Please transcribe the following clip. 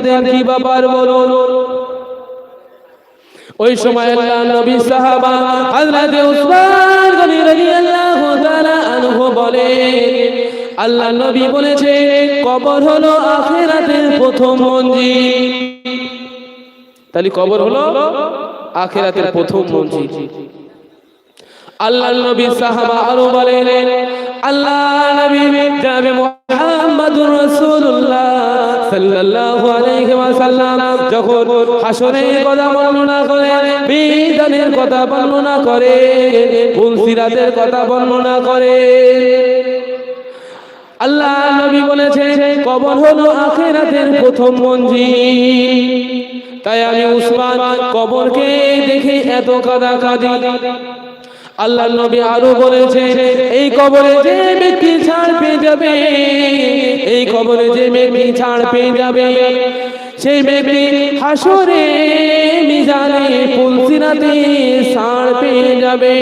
কি ব্যাপার বলুন। ওই সময় আল্লাহ নবী সাহাবা হযরত উসমান গনি রাদিয়াল্লাহু তাআলা আনহু বলে, আল্লাহ নবী বলেছে কবর হলো আখিরাতের প্রথম মঞ্জিল। তাহলে কবর হলো আখিরাতের প্রথম মঞ্জিল। আল্লাহ নবী সাহাবা আরো বলেন, আল্লাহ নবী জনাবে মুহাম্মদুর রাসূলুল্লাহ সাল্লাল্লাহু আলাইহি ওয়াসাল্লাম যখন হাসরের কথা বর্ণনা করে, বিধানের কথা বর্ণনা করে, ফুলসিরাতের কথা বর্ণনা করে, আল্লাহ নবী বলেছে কবর হলো আখিরাতের প্রথম মঞ্জিল। তাই আমি উসমান কবরকে দেখে এত কাঁদি। আল্লাহ নবী আরো বলেছে এই কবরে যে ব্যক্তি ছাড় পেয়ে যাবে, এই কবরে যে ব্যক্তি ছাড় পেয়ে যাবে, সেই ব্যক্তি হাসরে মিজানে ফুলসিরাতে ছাড় পেয়ে যাবে।